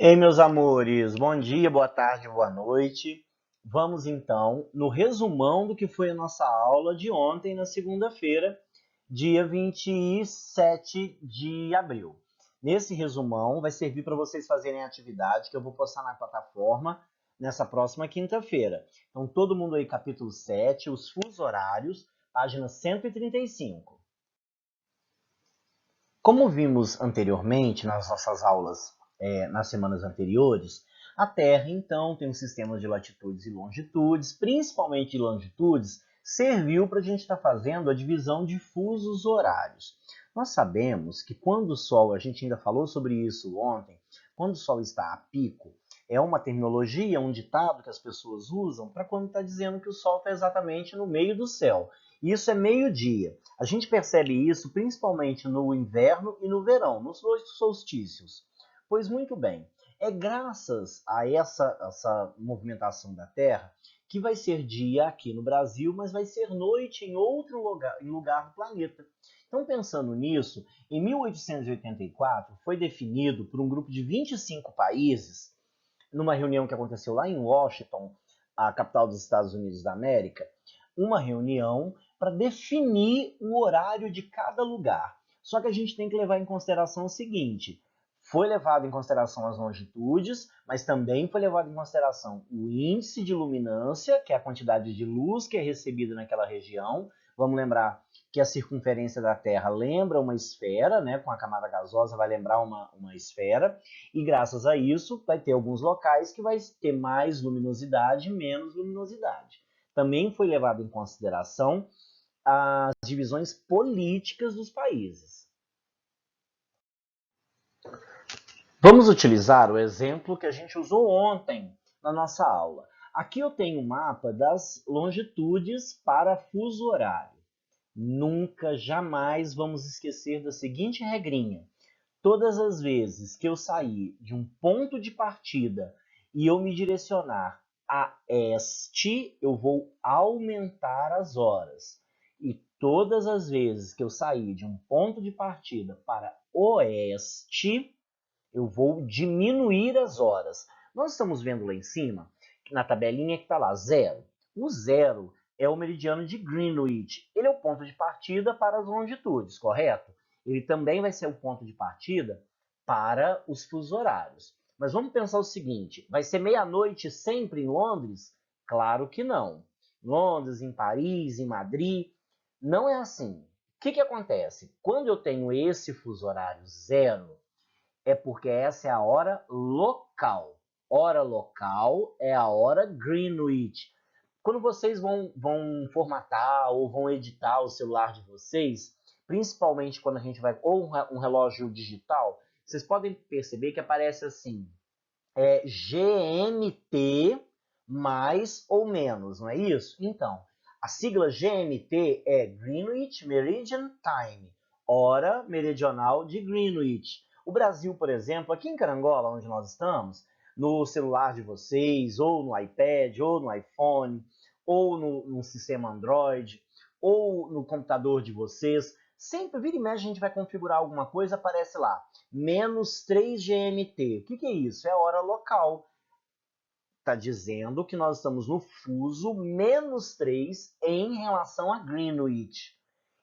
Ei, meus amores, bom dia, boa tarde, boa noite. Vamos então no resumão do que foi a nossa aula de ontem, na segunda-feira, dia 27 de abril. Nesse resumão vai servir para vocês fazerem a atividade que eu vou postar na plataforma nessa próxima quinta-feira. Então, todo mundo aí, capítulo 7, os fusos horários, página 135. Como vimos anteriormente nas nossas aulas, nas semanas anteriores, a Terra, então, tem um sistema de latitudes e longitudes, principalmente de longitudes, serviu para a gente estar fazendo a divisão de fusos horários. Nós sabemos que quando o Sol, a gente ainda falou sobre isso ontem, quando o Sol está a pico, é uma terminologia, um ditado que as pessoas usam para quando está dizendo que o Sol está exatamente no meio do céu. Isso é meio-dia. A gente percebe isso principalmente no inverno e no verão, nos dois solstícios. Pois muito bem, é graças a essa movimentação da Terra que vai ser dia aqui no Brasil, mas vai ser noite em outro lugar do planeta. Então, pensando nisso, em 1884 foi definido por um grupo de 25 países, numa reunião que aconteceu lá em Washington, a capital dos Estados Unidos da América, uma reunião para definir o horário de cada lugar. Só que a gente tem que levar em consideração o seguinte: foi levado em consideração as longitudes, mas também foi levado em consideração o índice de luminância, que é a quantidade de luz que é recebida naquela região. Vamos lembrar que a circunferência da Terra lembra uma esfera, né? Com a camada gasosa vai lembrar uma esfera, e graças a isso vai ter alguns locais que vai ter mais luminosidade e menos luminosidade. Também foi levado em consideração as divisões políticas dos países. Vamos utilizar o exemplo que a gente usou ontem na nossa aula. Aqui eu tenho um mapa das longitudes para fuso horário. Nunca, jamais vamos esquecer da seguinte regrinha: todas as vezes que eu sair de um ponto de partida e eu me direcionar a este, eu vou aumentar as horas. E todas as vezes que eu sair de um ponto de partida para oeste, eu vou diminuir as horas. Nós estamos vendo lá em cima, na tabelinha que está lá, zero. O zero é o meridiano de Greenwich. Ele é o ponto de partida para as longitudes, correto? Ele também vai ser o ponto de partida para os fusos horários. Mas vamos pensar o seguinte: vai ser meia-noite sempre em Londres? Claro que não. Londres, em Paris, em Madrid, não é assim. O que acontece? Quando eu tenho esse fuso horário zero, é porque essa é a hora local. Hora local é a hora Greenwich. Quando vocês vão formatar ou vão editar o celular de vocês, principalmente quando a gente vai ou um relógio digital, vocês podem perceber que aparece assim, GMT mais ou menos, não é isso? Então, a sigla GMT é Greenwich Meridian Time, hora meridional de Greenwich. O Brasil, por exemplo, aqui em Carangola, onde nós estamos, no celular de vocês, ou no iPad, ou no iPhone, ou no sistema Android, ou no computador de vocês, sempre vira e mexe a gente vai configurar alguma coisa, aparece lá, menos 3 GMT. O que é isso? É a hora local. Está dizendo que nós estamos no fuso menos 3 em relação a Greenwich.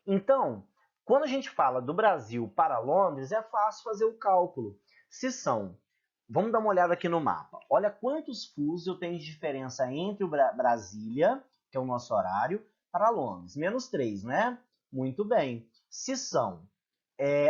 Então, quando a gente fala do Brasil para Londres, é fácil fazer o cálculo. Se são, vamos dar uma olhada aqui no mapa. Olha quantos fusos eu tenho de diferença entre o Brasília, que é o nosso horário, para Londres. Menos 3, né? Muito bem. Se são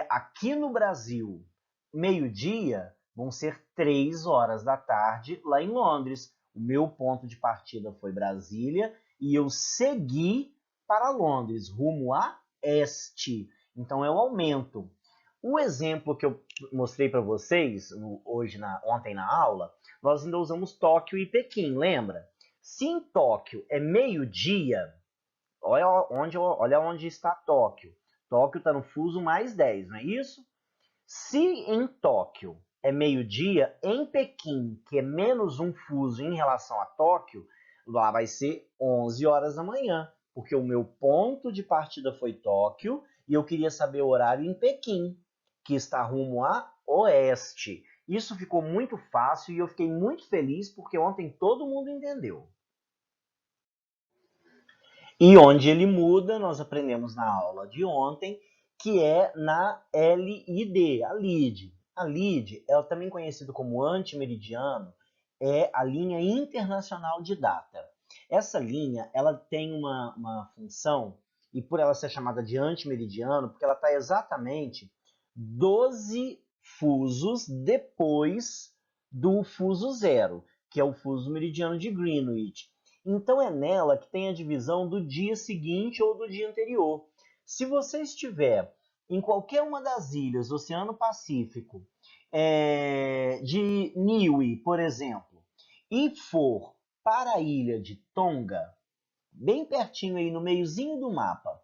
aqui no Brasil, meio-dia, vão ser 3 horas da tarde lá em Londres. O meu ponto de partida foi Brasília e eu segui para Londres, rumo a este. Então, é o aumento. O exemplo que eu mostrei para vocês ontem na aula, nós ainda usamos Tóquio e Pequim, lembra? Se em Tóquio é meio-dia, olha onde está Tóquio. Tóquio está no fuso mais 10, não é isso? Se em Tóquio é meio-dia, em Pequim, que é menos um fuso em relação a Tóquio, lá vai ser 11 horas da manhã, porque o meu ponto de partida foi Tóquio e eu queria saber o horário em Pequim, que está rumo a oeste. Isso ficou muito fácil e eu fiquei muito feliz porque ontem todo mundo entendeu. E onde ele muda, nós aprendemos na aula de ontem, que é na LID, a LID. A LID, é também conhecido como antimeridiano, é a linha internacional de data. Essa linha, ela tem uma função, e por ela ser chamada de antimeridiano, porque ela está exatamente 12 fusos depois do fuso zero, que é o fuso meridiano de Greenwich. Então é nela que tem a divisão do dia seguinte ou do dia anterior. Se você estiver em qualquer uma das ilhas do Oceano Pacífico, de Niue, por exemplo, e for para a ilha de Tonga, bem pertinho aí no meiozinho do mapa,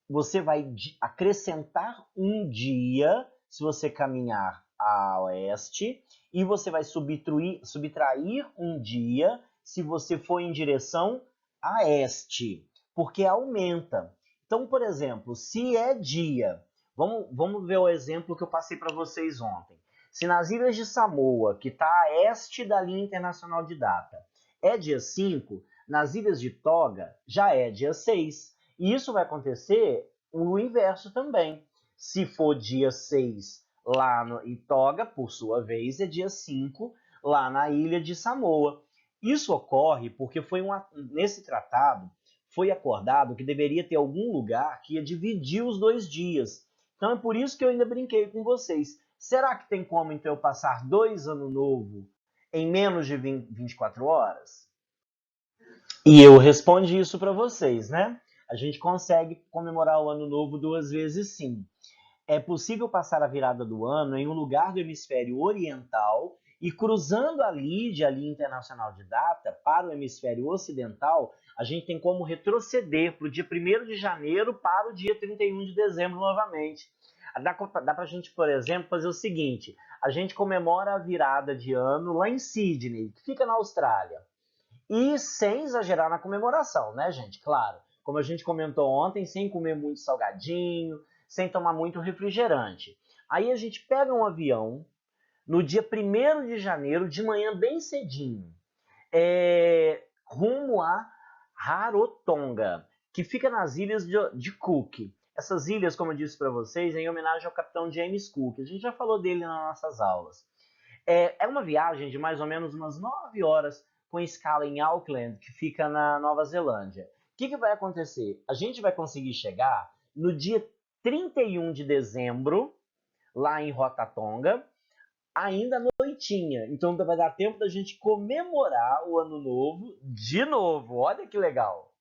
você vai acrescentar um dia se você caminhar a oeste e você vai subtrair um dia se você for em direção a este, porque aumenta. Então, por exemplo, se é dia, vamos ver o exemplo que eu passei para vocês ontem. Se nas ilhas de Samoa, que está a este da linha internacional de data, é dia 5, nas ilhas de Toga já é dia 6. E isso vai acontecer o inverso também. Se for dia 6 lá em Toga, por sua vez, é dia 5 lá na ilha de Samoa. Isso ocorre porque nesse tratado foi acordado que deveria ter algum lugar que ia dividir os 2 dias. Então é por isso que eu ainda brinquei com vocês. Será que tem como então eu passar 2 Ano Novo em menos de 24 horas? E eu respondi isso para vocês, né? A gente consegue comemorar o Ano Novo 2 vezes, sim. É possível passar a virada do ano em um lugar do hemisfério oriental e cruzando a linha internacional de data para o hemisfério ocidental, a gente tem como retroceder para o dia 1º de janeiro para o dia 31 de dezembro novamente. Dá para a gente, por exemplo, fazer o seguinte: a gente comemora a virada de ano lá em Sydney, que fica na Austrália. E sem exagerar na comemoração, né, gente? Claro, como a gente comentou ontem, sem comer muito salgadinho, sem tomar muito refrigerante. Aí a gente pega um avião no dia 1º de janeiro, de manhã bem cedinho, rumo a Rarotonga, que fica nas ilhas de Cook. Essas ilhas, como eu disse para vocês, em homenagem ao capitão James Cook. A gente já falou dele nas nossas aulas. É uma viagem de mais ou menos umas 9 horas com escala em Auckland, que fica na Nova Zelândia. O que vai acontecer? A gente vai conseguir chegar no dia 31 de dezembro, lá em Rotatonga, ainda à noitinha. Então vai dar tempo da gente comemorar o Ano Novo de novo. Olha que legal!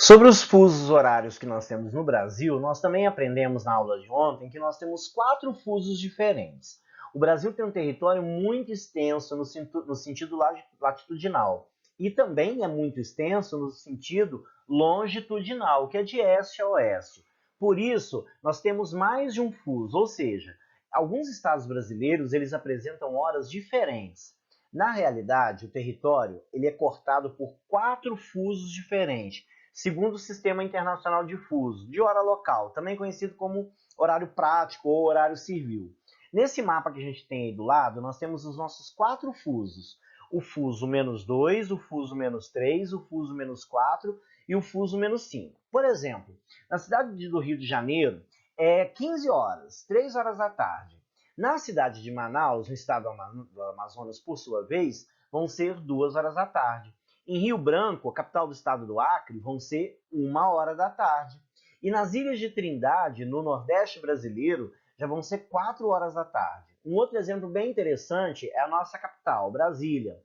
Sobre os fusos horários que nós temos no Brasil, nós também aprendemos na aula de ontem que nós temos 4 fusos diferentes. O Brasil tem um território muito extenso no sentido latitudinal e também é muito extenso no sentido longitudinal, que é de este a oeste. Por isso, nós temos mais de um fuso, ou seja, alguns estados brasileiros eles apresentam horas diferentes. Na realidade, o território ele é cortado por 4 fusos diferentes, segundo o Sistema Internacional de Fuso, de hora local, também conhecido como horário prático ou horário civil. Nesse mapa que a gente tem aí do lado, nós temos os nossos 4 fusos. O fuso -2, o fuso -3, o fuso -4 e o fuso -5. Por exemplo, na cidade do Rio de Janeiro, é 15 horas, 3 horas da tarde. Na cidade de Manaus, no estado do Amazonas, por sua vez, vão ser 2 horas da tarde. Em Rio Branco, a capital do estado do Acre, vão ser 1 hora da tarde. E nas Ilhas de Trindade, no Nordeste brasileiro, já vão ser 4 horas da tarde. Um outro exemplo bem interessante é a nossa capital, Brasília.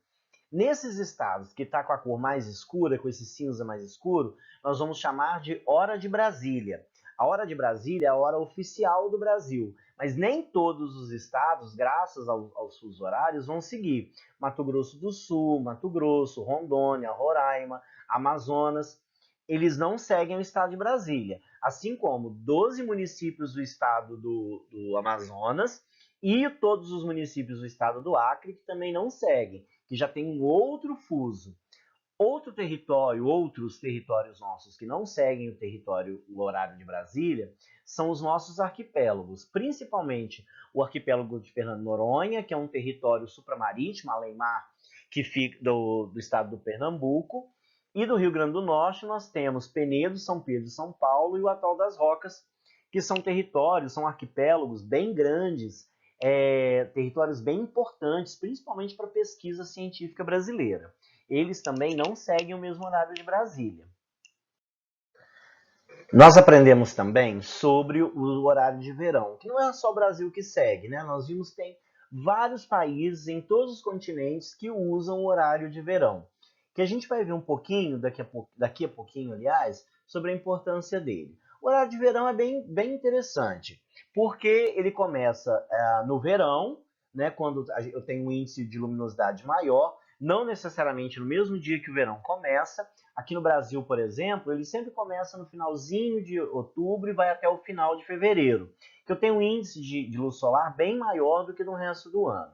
Nesses estados que está com a cor mais escura, com esse cinza mais escuro, nós vamos chamar de hora de Brasília. A hora de Brasília é a hora oficial do Brasil, mas nem todos os estados, graças aos fusos horários, vão seguir. Mato Grosso do Sul, Mato Grosso, Rondônia, Roraima, Amazonas, eles não seguem o estado de Brasília, assim como 12 municípios do estado do Amazonas e todos os municípios do estado do Acre que também não seguem, que já tem um outro fuso. Outros territórios nossos que não seguem o horário de Brasília, são os nossos arquipélagos, principalmente o arquipélago de Fernando de Noronha, que é um território supramarítimo, além-mar, que fica do estado do Pernambuco, e do Rio Grande do Norte nós temos Penedo, São Pedro e São Paulo e o Atol das Rocas, que são territórios, são arquipélagos bem grandes, territórios bem importantes, principalmente para a pesquisa científica brasileira. Eles também não seguem o mesmo horário de Brasília. Nós aprendemos também sobre o horário de verão, que não é só o Brasil que segue, né? Nós vimos que tem vários países em todos os continentes que usam o horário de verão, que a gente vai ver um pouquinho, daqui a pouquinho, aliás, sobre a importância dele. O horário de verão é bem interessante, porque ele começa no verão, né, quando eu tenho um índice de luminosidade maior, não necessariamente no mesmo dia que o verão começa. Aqui no Brasil, por exemplo, ele sempre começa no finalzinho de outubro e vai até o final de fevereiro, que eu tenho um índice de luz solar bem maior do que no resto do ano.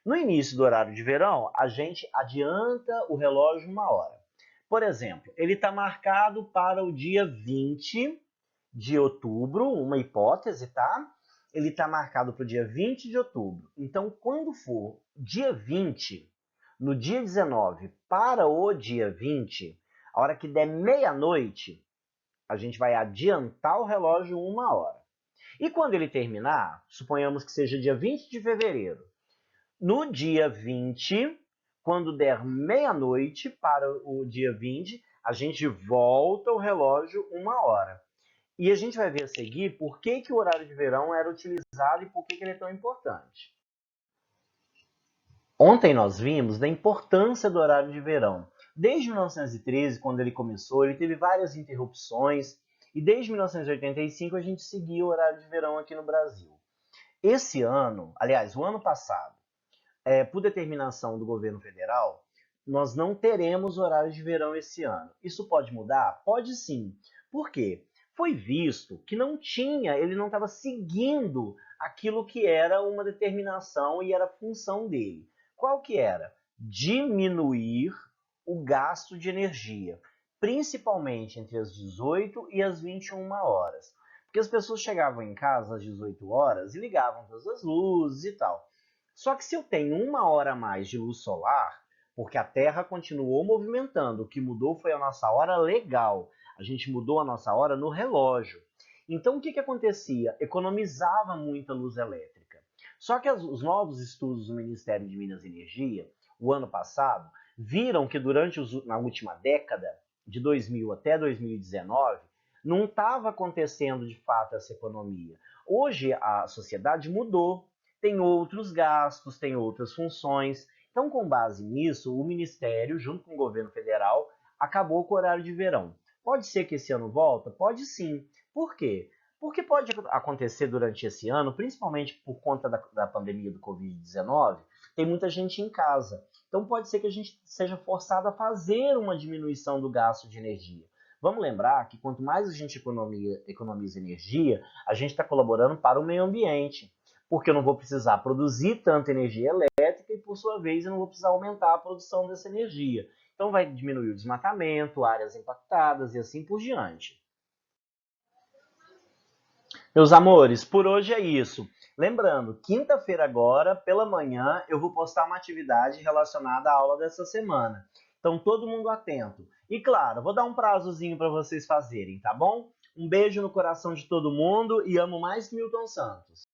No início do horário de verão, a gente adianta o relógio 1 hora. Por exemplo, ele está marcado para o dia 20 de outubro, uma hipótese, tá? Ele está marcado para o dia 20 de outubro. Então, quando for dia 20, no dia 19 para o dia 20, a hora que der meia-noite, a gente vai adiantar o relógio 1 hora. E quando ele terminar, suponhamos que seja dia 20 de fevereiro, no dia 20, quando der meia-noite para o dia 20, a gente volta o relógio 1 hora. E a gente vai ver a seguir por que o horário de verão era utilizado e por que ele é tão importante. Ontem nós vimos da importância do horário de verão. Desde 1913, quando ele começou, ele teve várias interrupções, e desde 1985 a gente seguia o horário de verão aqui no Brasil. Esse ano, aliás, o ano passado, por determinação do governo federal, nós não teremos horário de verão esse ano. Isso pode mudar? Pode sim. Por quê? Foi visto que ele não estava seguindo aquilo que era uma determinação e era função dele. Qual que era? Diminuir o gasto de energia, principalmente entre as 18 e as 21 horas. Porque as pessoas chegavam em casa às 18 horas e ligavam todas as luzes e tal. Só que se eu tenho 1 hora a mais de luz solar, porque a Terra continuou movimentando, o que mudou foi a nossa hora legal. A gente mudou a nossa hora no relógio. Então o que acontecia? Economizava muita luz elétrica. Só que os novos estudos do Ministério de Minas e Energia, o ano passado, viram que na última década, de 2000 até 2019, não estava acontecendo de fato essa economia. Hoje a sociedade mudou, tem outros gastos, tem outras funções. Então, com base nisso, o Ministério, junto com o governo federal, acabou com o horário de verão. Pode ser que esse ano volta? Pode sim. Por quê? Porque pode acontecer durante esse ano, principalmente por conta da pandemia do Covid-19, tem muita gente em casa. Então pode ser que a gente seja forçado a fazer uma diminuição do gasto de energia. Vamos lembrar que quanto mais a gente economiza energia, a gente está colaborando para o meio ambiente, porque eu não vou precisar produzir tanta energia elétrica e, por sua vez, eu não vou precisar aumentar a produção dessa energia. Então vai diminuir o desmatamento, áreas impactadas e assim por diante. Meus amores, por hoje é isso. Lembrando, quinta-feira agora, pela manhã, eu vou postar uma atividade relacionada à aula dessa semana. Então, todo mundo atento. E claro, vou dar um prazozinho para vocês fazerem, tá bom? Um beijo no coração de todo mundo e amo mais que Milton Santos.